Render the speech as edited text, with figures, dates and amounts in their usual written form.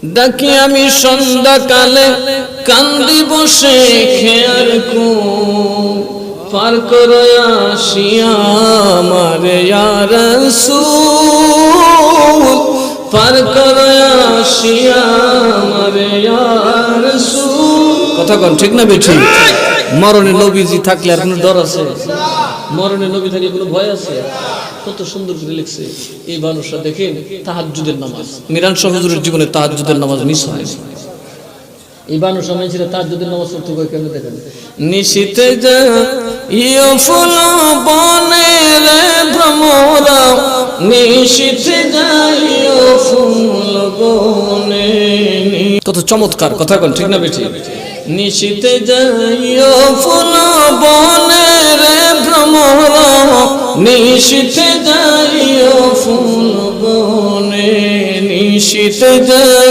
ডাকি আমি সন্ধ্যাকালে কান্দি বসে খেয়ার কো পার করে আসিয়া আমারে ইয়া রাসূল পার করে আসিয়া আমারে ইয়া রাসূল। কথা কোন ঠিক না বেঠিক? মরণে নবীজি থাকলে আর কোনো ডর আছে? মরণে নবী থাকলে কোনো ভয় আছে? কত সুন্দর করে লিখছে এই মানুষরা। দেখেন তাহাজ্জুদের নামাজ, মিরান শাহ হুজুরের জীবনে তাহাজ্জুদের নামাজ মিস হয়। এই মানুষরা মেয়েছিল তাহাজ্জুদের নামাজ পড়তে কয় কেন দেখেন। নিশিতে যাইও ফুল বনে রে ভ্রমরা, নিশিতে যাইও ফুল বনে। কত চমৎকার কথা কোন ঠিক না বেঠিক? নিশিতে যাইও ফুল বনে রে ভ্রমরা, নিশিতে যাইও ফুল বনে, নিশিতে যাই